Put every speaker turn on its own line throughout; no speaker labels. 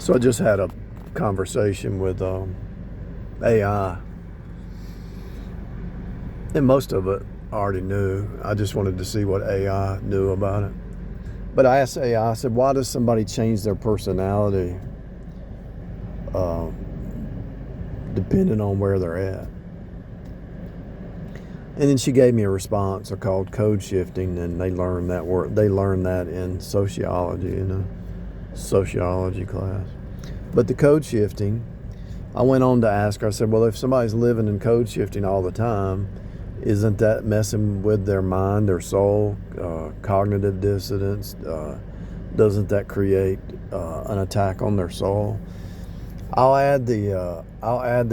So I just had a conversation with AI, and most of it I already knew. I just wanted to see what AI knew about it. But I asked AI, I said, why does somebody change their personality uh, depending on where they're at? And then she gave me a response. They're called code shifting, and they learned that word. They learned that in sociology, in a sociology class. But the code shifting, I went on to ask her, I said, well, if somebody's living in code shifting all the time, isn't that messing with their mind, their soul, cognitive dissonance? Doesn't that create an attack on their soul? I'll add the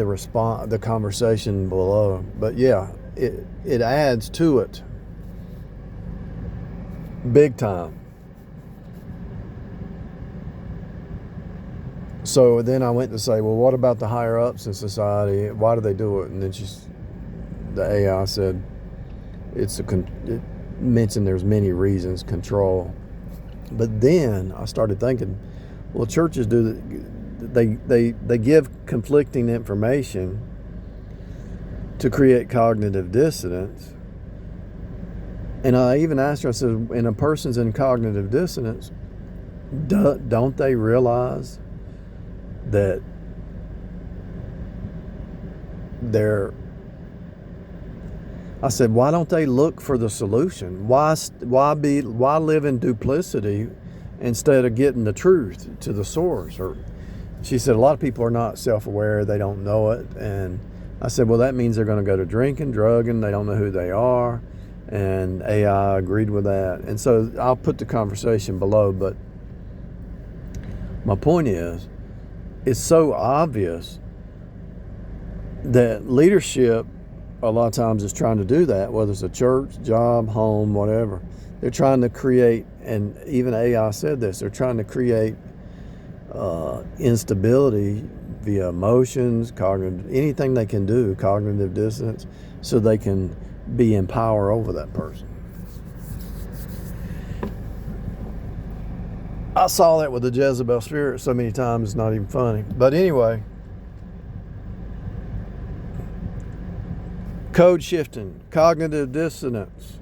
response, the conversation below. But yeah, it adds to it big time. So then I went to say, well, what about the higher ups in society? Why do they do it? And then the AI said, it mentioned there's many reasons, control. But then I started thinking, well, churches they give conflicting information to create cognitive dissonance. And I even asked her, I said, when a person's in cognitive dissonance, don't they realize that I said, why don't they look for the solution? Why live in duplicity instead of getting the truth to the source? Or she said, a lot of people are not self-aware, they don't know it. And I said, well, that means they're going to go to drinking, drugging, they don't know who they are. And AI agreed with that. And so I'll put the conversation below, but my point is, it's so obvious that leadership a lot of times is trying to do that, whether it's a church, job, home, whatever. They're trying to create, and even AI said this, they're trying to create instability via emotions, cognitive, anything they can do, cognitive dissonance, so they can be in power over that person. I saw that with the Jezebel spirit so many times, it's not even funny. But anyway, code shifting, cognitive dissonance,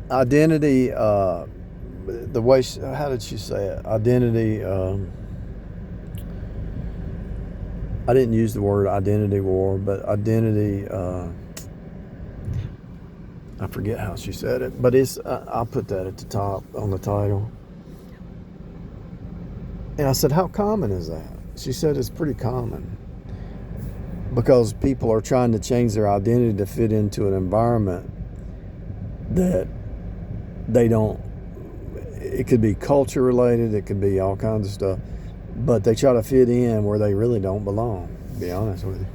identity, the way, how did she say it? Identity, I didn't use the word identity war, but identity, I forget how she said it, but I'll put that at the top on the title. And I said, how common is that? She said it's pretty common because people are trying to change their identity to fit into an environment that they don't. It could be culture related, it could be all kinds of stuff, but they try to fit in where they really don't belong, to be honest with you.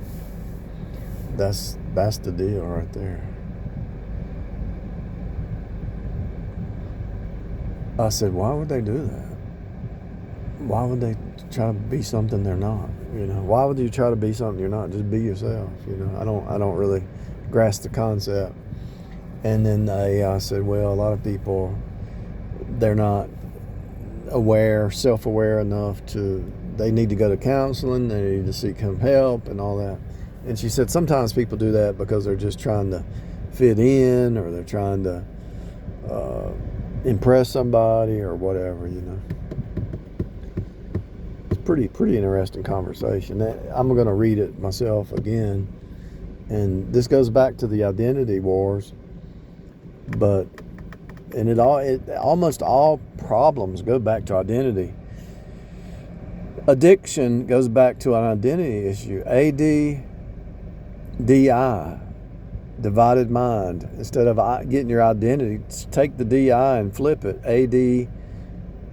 That's the deal right there. I said, why would they do that? Why would they try to be something they're not? You know, why would you try to be something you're not? Just be yourself. You know, I don't really grasp the concept. And then I said, well, a lot of people, they're not self-aware enough they need to go to counseling, they need to seek some help and all that. And she said sometimes people do that because they're just trying to fit in, or they're trying to impress somebody or whatever, you know. It's pretty interesting conversation. I'm going to read it myself again. And this goes back to the identity wars, and almost all problems go back to identity. Addiction goes back to an identity issue. ADDI, divided mind. Instead of getting your identity, take the DI and flip it. AD,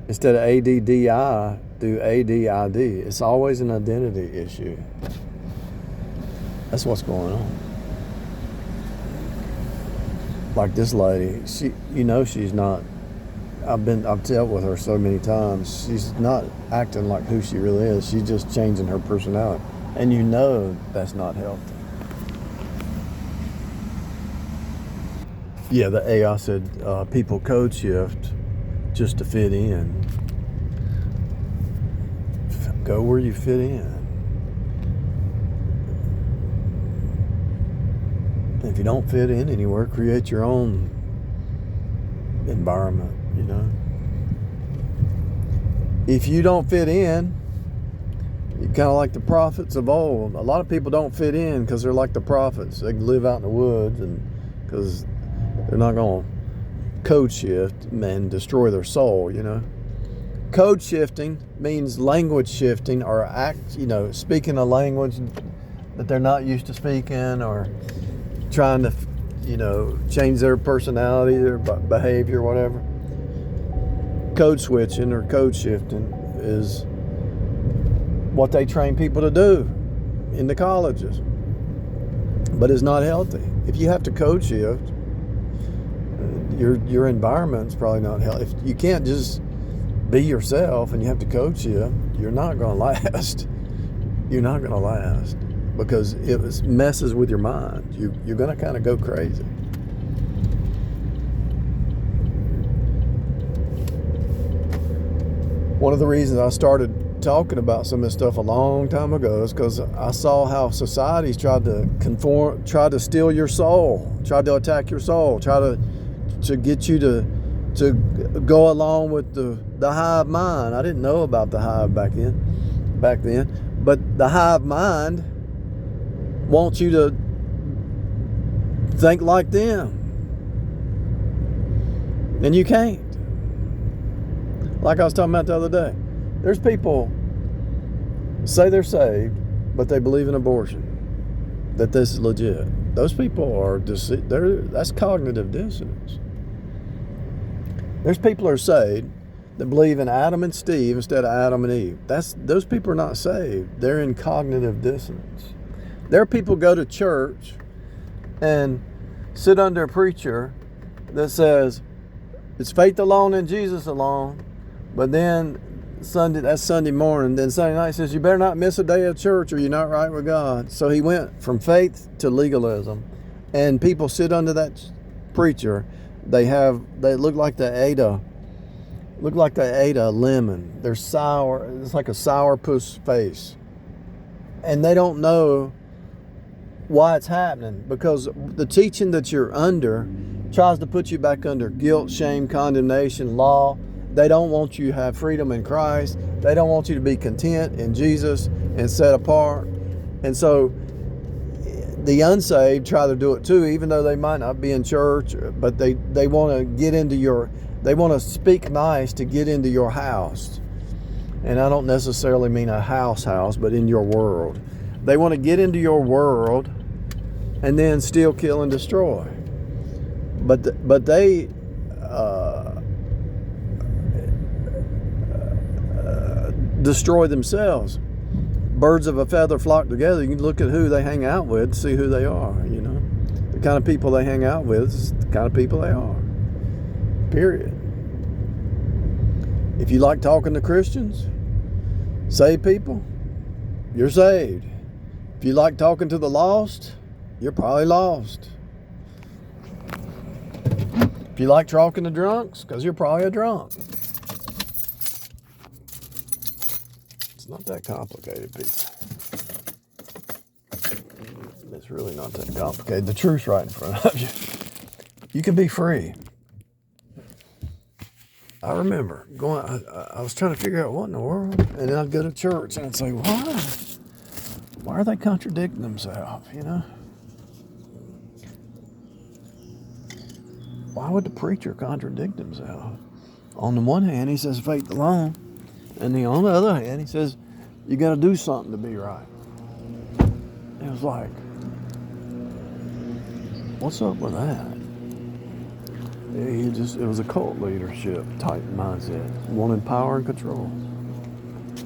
instead of ADDI, do ADID. It's always an identity issue. That's what's going on. Like this lady, she's not. I've dealt with her so many times. She's not acting like who she really is. She's just changing her personality, and that's not healthy. Yeah, the AI said people code shift just to fit in. Go where you fit in. If you don't fit in anywhere, create your own environment, you know. If you don't fit in, you're kind of like the prophets of old. A lot of people don't fit in because they're like the prophets. They can live out in the woods and because they're not going to code shift and destroy their soul, you know. Code shifting means language shifting or speaking a language that they're not used to speaking or trying to, change their personality, their behavior, whatever. Code switching or code shifting is what they train people to do in the colleges. But it's not healthy. If you have to code shift, your environment's probably not healthy. If you can't just be yourself and you have to code shift, you're not going to last. You're not going to last because it messes with your mind. You're going to kind of go crazy. One of the reasons I started talking about some of this stuff a long time ago is because I saw how societies tried to steal your soul, tried to attack your soul, try to get you to go along with the hive mind. I didn't know about the hive back then, but the hive mind wants you to think like them, and you can't. Like I was talking about the other day, there's people say they're saved, but they believe in abortion, that this is legit. Those people are that's cognitive dissonance. There's people who are saved that believe in Adam and Steve instead of Adam and Eve. Those people are not saved. They're in cognitive dissonance. There are people who go to church and sit under a preacher that says it's faith alone and Jesus alone. But then that's Sunday morning. Then Sunday night says you better not miss a day of church or you're not right with God. So he went from faith to legalism, and people sit under that preacher. They look like they ate a lemon. They're sour. It's like a sourpuss face, and they don't know why it's happening because the teaching that you're under tries to put you back under guilt, shame, condemnation, law. They don't want you to have freedom in Christ. They don't want you to be content in Jesus and set apart. And so the unsaved try to do it too, even though they might not be in church, but they want to they want to speak nice to get into your house. And I don't necessarily mean a house, but in your world. They want to get into your world and then steal, kill, and destroy. But they destroy themselves. Birds of a feather flock together. You can look at who they hang out with, see who they are, you know. The kind of people they hang out with is the kind of people they are. Period. If you like talking to Christians, saved people, you're saved. If you like talking to the lost, you're probably lost. If you like talking to drunks, because you're probably a drunk. It's not that complicated, people. It's really not that complicated. The truth's right in front of you. You can be free. I remember going, I was trying to figure out what in the world, and then I'd go to church and I'd say, why are they contradicting themselves, you know? Why would the preacher contradict himself? On the one hand, he says faith alone. And then on the other hand, he says, you got to do something to be right. It was like, what's up with that? It was a cult leadership type mindset, wanted power and control.